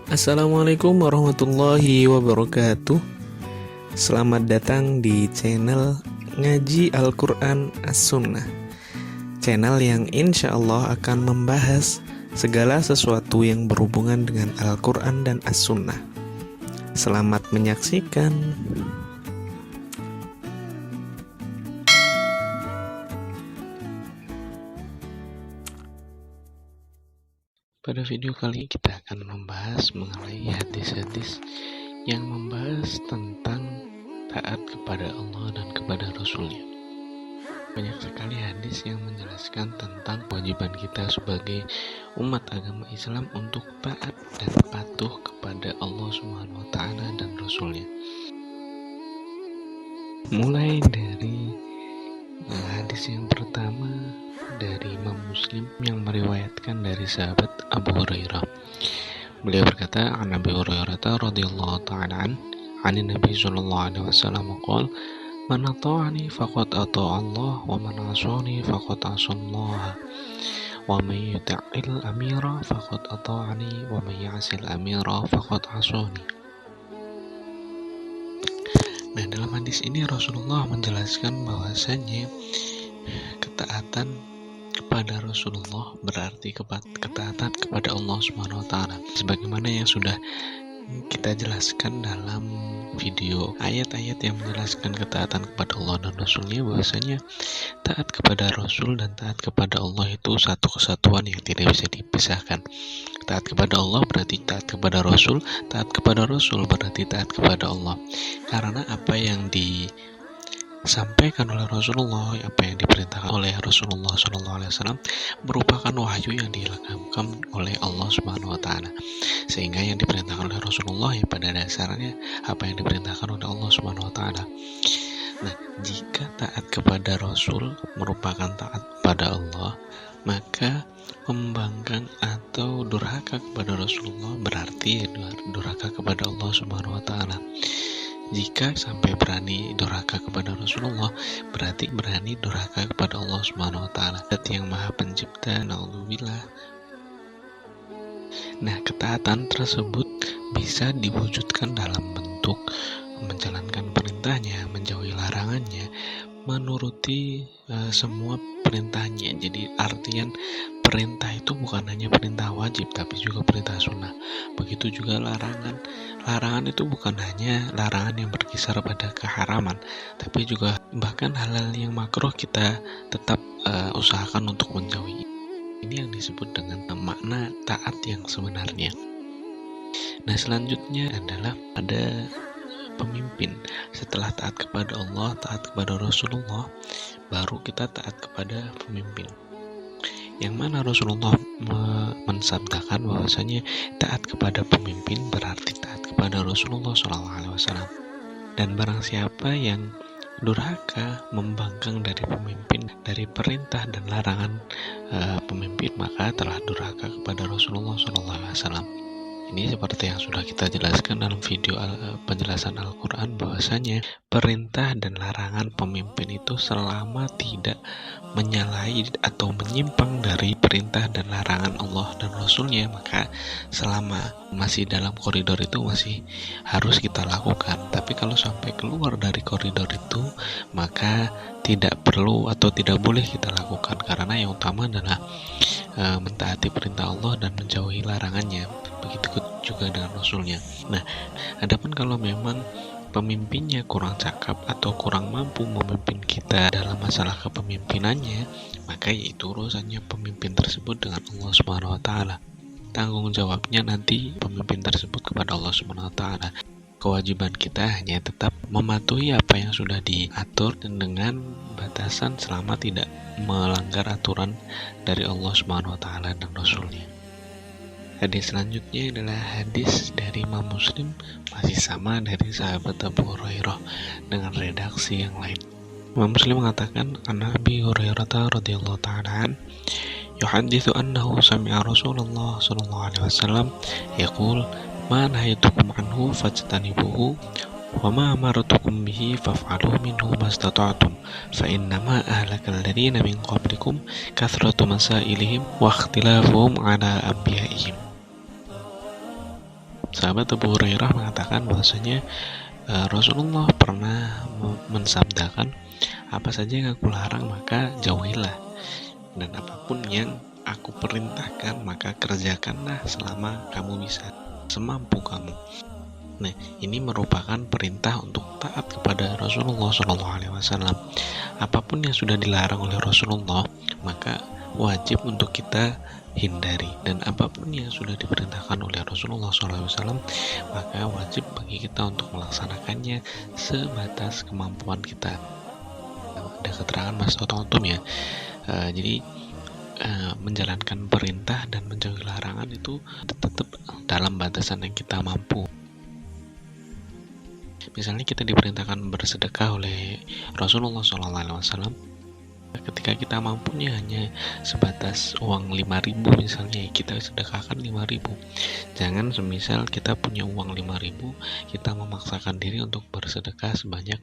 Assalamualaikum warahmatullahi wabarakatuh. Selamat datang di channel Ngaji Al-Quran As-Sunnah, channel yang insya Allah akan membahas segala sesuatu yang berhubungan dengan Al-Quran dan As-Sunnah. Selamat menyaksikan. Pada video kali ini kita akan membahas mengenai hadis-hadis yang membahas tentang taat kepada Allah dan kepada Rasul-Nya. Banyak sekali hadis yang menjelaskan tentang kewajiban kita sebagai umat agama Islam untuk taat dan patuh kepada Allah Subhanahu wa Ta'ala dan Rasul-Nya. Mulai dari hadis yang pertama dari Imam Muslim yang meriwayatkan dari sahabat Abu Hurairah. Beliau berkata, "An Abi Hurairah radhiyallahu ta'ala an Nabi sallallahu alaihi wasallam qala, man ata'ani faqad ata'a Allah wa man 'asani faqad 'asa Allah. Wa may yuti'il amira faqad ata'ani wa may ya'sil amira faqad 'asani." Nah, dalam hadis ini Rasulullah menjelaskan bahwasanya ketaatan kepada Rasulullah berarti ketaatan kepada Allah Subhanahu wa Ta'ala, sebagaimana yang sudah kita jelaskan dalam video ayat-ayat yang menjelaskan ketaatan kepada Allah dan Rasul-Nya, bahwasanya taat kepada Rasul dan taat kepada Allah itu satu kesatuan yang tidak bisa dipisahkan. Taat kepada Allah berarti taat kepada Rasul, taat kepada Rasul berarti taat kepada Allah. Karena apa yang disampaikan oleh Rasulullah, apa yang diperintahkan oleh Rasulullah SAW merupakan wahyu yang diilhamkan oleh Allah Subhanahu wa Ta'ala. Sehingga yang diperintahkan oleh Rasulullah ya pada dasarnya apa yang diperintahkan oleh Allah Subhanahu wa Ta'ala. Nah, jika taat kepada Rasul merupakan taat kepada Allah, maka membangkang atau durhaka kepada Rasulullah berarti durhaka kepada Allah Subhanahu wa Ta'ala. Jika sampai berani durhaka kepada Rasulullah, berarti berani durhaka kepada Allah Subhanahu wa Ta'ala, Zat yang Maha Pencipta. Naudzubillah. Nah, ketaatan tersebut bisa diwujudkan dalam bentuk menjalankan perintahnya, menjauhi larangannya, menuruti semua perintahnya. Jadi artian perintah itu bukan hanya perintah wajib, tapi juga perintah sunnah. Begitu juga larangan. Larangan itu bukan hanya larangan yang berkisar pada keharaman, tapi juga bahkan hal-hal yang makruh kita tetap usahakan untuk menjauhi. Ini yang disebut dengan makna taat yang sebenarnya. Nah, selanjutnya adalah ada pemimpin. Setelah taat kepada Allah, taat kepada Rasulullah, baru kita taat kepada pemimpin. Yang mana Rasulullah mensabdakan bahwasanya taat kepada pemimpin berarti taat kepada Rasulullah SAW. Dan barang siapa yang durhaka, membangkang dari pemimpin, dari perintah dan larangan pemimpin, maka telah durhaka kepada Rasulullah SAW. Ini seperti yang sudah kita jelaskan dalam video penjelasan Al-Quran, bahwasanya perintah dan larangan pemimpin itu selama tidak menyalahi atau menyimpang dari perintah dan larangan Allah dan Rasul-Nya, maka selama masih dalam koridor itu masih harus kita lakukan. Tapi kalau sampai keluar dari koridor itu, maka tidak perlu atau tidak boleh kita lakukan, karena yang utama adalah mentaati perintah Allah dan menjauhi larangannya. Begitu juga dengan Rasul-Nya. Nah, adapun kalau memang pemimpinnya kurang cakap atau kurang mampu memimpin kita dalam masalah kepemimpinannya, maka yaitu urusannya pemimpin tersebut dengan Allah Subhanahu wa Ta'ala. Tanggung jawabnya nanti pemimpin tersebut kepada Allah Subhanahu wa Ta'ala. Kewajiban kita hanya tetap mematuhi apa yang sudah diatur dan dengan batasan selama tidak melanggar aturan dari Allah Subhanahu wa Ta'ala dan Rasul-Nya. Hadis selanjutnya adalah hadis dari Imam Muslim, masih sama dari sahabat Abu Hurairah dengan redaksi yang lain. Imam Muslim mengatakan, "An Abi Hurairah radhiyallahu ta'ala an yuhaditsu annahu sami'a Rasulullah sallallahu alaihi wasallam yaqul, ma nahaytukum anhu fajtanibuhu wa ma amartukum bihi faf'alu minhu mastata'tum fa innama ahlakal ladzina min qablikum kathratu masailihim wa ikhtilafuhum ala anbiya'ihim." Sahabat Abu Hurairah mengatakan bahwasanya Rasulullah pernah mensabdakan, apa saja yang aku larang maka jauhilah, dan apapun yang aku perintahkan maka kerjakanlah selama kamu bisa, semampu kamu. Nah, ini merupakan perintah untuk taat kepada Rasulullah SAW. Apapun yang sudah dilarang oleh Rasulullah, maka wajib untuk kita hindari. Dan apapun yang sudah diperintahkan oleh Rasulullah SAW, maka wajib bagi kita untuk melaksanakannya sebatas kemampuan kita. Ada keterangan Mas Tontum ya. Jadi menjalankan perintah dan menjauhi larangan itu tetap dalam batasan yang kita mampu. Misalnya kita diperintahkan bersedekah oleh Rasulullah SAW, ketika kita mampunya hanya sebatas uang 5.000 misalnya, kita sedekahkan 5.000. Jangan semisal kita punya uang 5.000, kita memaksakan diri untuk bersedekah sebanyak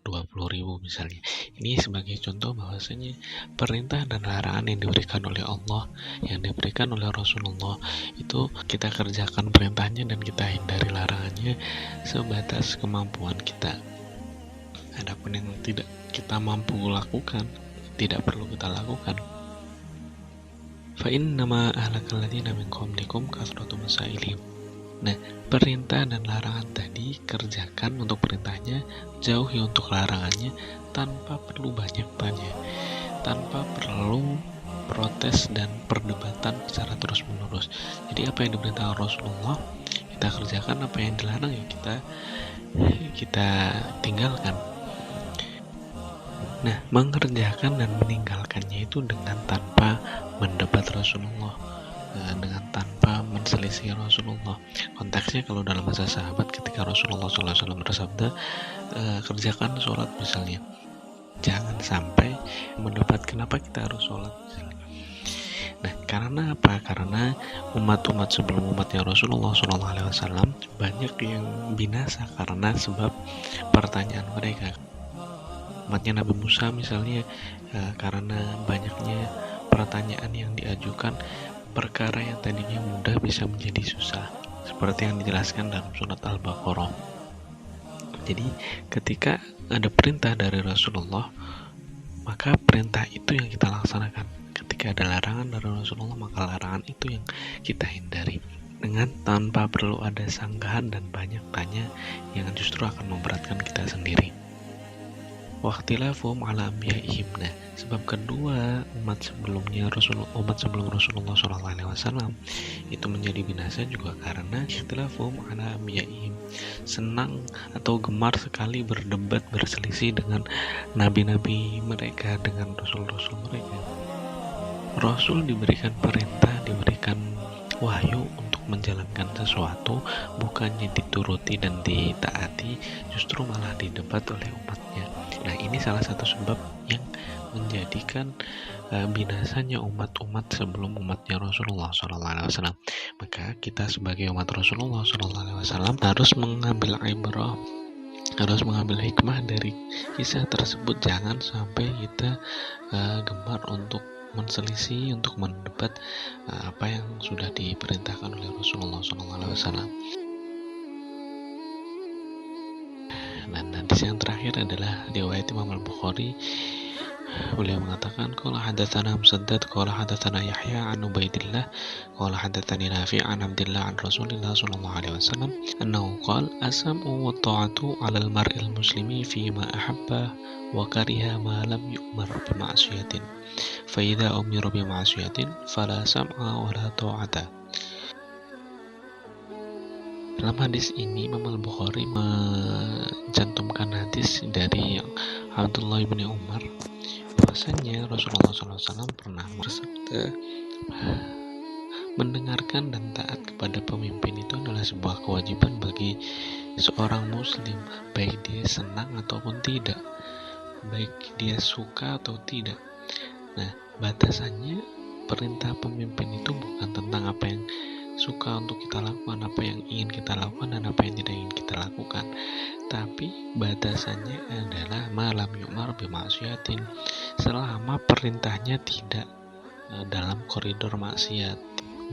20.000 misalnya. Ini sebagai contoh bahwasanya perintah dan larangan yang diberikan oleh Allah, yang diberikan oleh Rasulullah, itu kita kerjakan perintahnya dan kita hindari larangannya sebatas kemampuan kita. Adapun yang tidak kita mampu lakukan, tidak perlu kita lakukan. Fa innama ahlakal ladzina min qablikum kathratu masailihim. Nah, perintah dan larangan tadi kerjakan untuk perintahnya, jauhi untuk larangannya tanpa perlu banyak tanya, tanpa perlu protes dan perdebatan secara terus-menerus. Jadi apa yang diperintahkan Rasulullah kita kerjakan, apa yang dilarang ya kita tinggalkan. Nah, mengerjakan dan meninggalkannya itu dengan tanpa mendebat Rasulullah, dengan tanpa menselisih Rasulullah. Konteksnya kalau dalam masa sahabat, ketika Rasulullah SAW bersabda, kerjakan sholat misalnya, jangan sampai mendebat kenapa kita harus sholat misalnya. Nah, karena apa? Karena umat-umat sebelum umatnya Rasulullah SAW banyak yang binasa karena sebab pertanyaan mereka. Umatnya Nabi Musa misalnya, karena banyaknya pertanyaan yang diajukan, perkara yang tadinya mudah bisa menjadi susah, seperti yang dijelaskan dalam surat Al-Baqarah. Jadi ketika ada perintah dari Rasulullah, maka perintah itu yang kita laksanakan. Ketika ada larangan dari Rasulullah, maka larangan itu yang kita hindari, dengan tanpa perlu ada sanggahan dan banyak tanya yang justru akan memberatkan kita sendiri. Waqtilafum ala anbiya'ihim. Nah, sebab kedua, umat sebelum Rasulullah SAW itu menjadi binasa juga karena ikhtilafum ala anbiya'ihim, senang atau gemar sekali berdebat, berselisih dengan nabi-nabi mereka, dengan rasul-rasul mereka. Rasul diberikan perintah, diberikan wahyu untuk menjalankan sesuatu, bukannya dituruti dan ditaati, justru malah didebat oleh umatnya. Nah, ini salah satu sebab yang menjadikan binasanya umat-umat sebelum umatnya Rasulullah SAW. Maka kita sebagai umat Rasulullah SAW harus mengambil ibrah, harus mengambil hikmah dari kisah tersebut. Jangan sampai kita gemar untuk menselisih, untuk mendebat apa yang sudah diperintahkan oleh Rasulullah SAW. Dan hadis yang terakhir adalah riwayat Imam Al-Bukhari. Beliau mengatakan, qala hadatsana Musaddad qala hadatsana Yahya an Ubaidillah qala hadatsani Nafi' an Abdillah an Rasulillah sallallahu alaihi wasallam annahu qala as-sam'u wa ta'atu 'ala al-mar'il muslimi fi ma ahabba wa kariha ma lam yu'mar bi ma'siyatin fa idza umira bi ma'siyatin fala sam'a wa la ta'ata. Dalam hadis ini Imam Al-Bukhari mencantumkan hadis dari Abdullah bin Umar, bahwasanya Rasulullah SAW pernah bersabda, mendengarkan dan taat kepada pemimpin itu adalah sebuah kewajiban bagi seorang muslim, baik dia senang ataupun tidak, baik dia suka atau tidak. Nah, batasannya perintah pemimpin itu bukan tentang apa yang suka untuk kita lakukan, apa yang ingin kita lakukan, dan apa yang tidak ingin kita lakukan, tapi batasannya adalah malam yu'mar bima'syiatin, selama perintahnya tidak dalam koridor maksiat.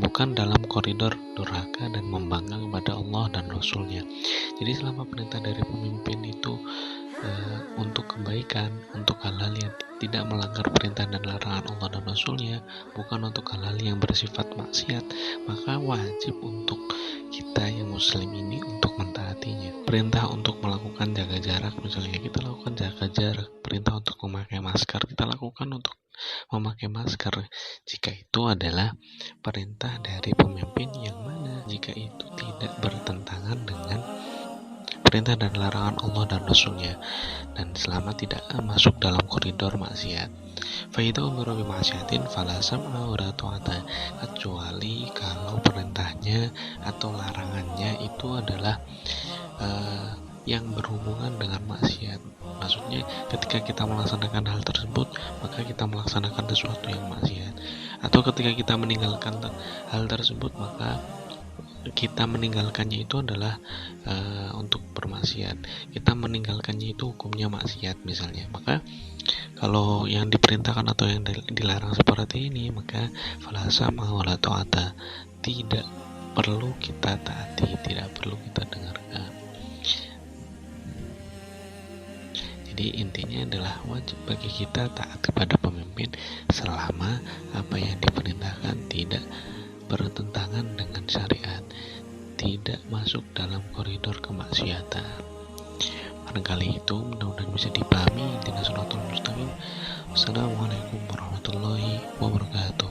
bukan dalam koridor durhaka dan membangkang kepada Allah dan Rasul-Nya. Jadi selama perintah dari pemimpin itu untuk kebaikan, untuk hal-hal yang tidak melanggar perintah dan larangan Allah dan Rasul-Nya, bukan untuk hal-hal yang bersifat maksiat, maka wajib untuk kita yang muslim ini untuk mentaatinya. Perintah untuk melakukan jaga jarak, misalnya kita lakukan jaga jarak. Perintah untuk memakai masker, kita lakukan untuk memakai masker jika itu adalah perintah dari pemimpin yang mana jika itu tidak bertentangan dengan perintah dan larangan Allah dan Rasul-Nya, dan selama tidak masuk dalam koridor maksiat. Fa'idha umira bi ma'syatin fala sam'a wa la ta'ata, kecuali kalau perintahnya atau larangannya itu adalah yang berhubungan dengan maksiat. Maksudnya ketika kita melaksanakan hal tersebut, maka kita melaksanakan sesuatu yang maksiat. Atau ketika kita meninggalkan hal tersebut, maka kita meninggalkannya itu adalah untuk bermaksiat. Kita meninggalkannya itu hukumnya maksiat misalnya. Maka kalau yang diperintahkan atau yang dilarang seperti ini, maka fala sam'a wa la ta'ata, tidak perlu kita taati, tidak perlu kita dengarkan. Jadi intinya adalah wajib bagi kita taat kepada pemimpin selama apa yang diperintahkan tidak bertentangan dengan syariat, tidak masuk dalam koridor kemaksiatan. Barangkali itu mudah-mudahan bisa dipahami. Intinya shiratal mustaqim. Wassalamualaikum warahmatullahi wabarakatuh.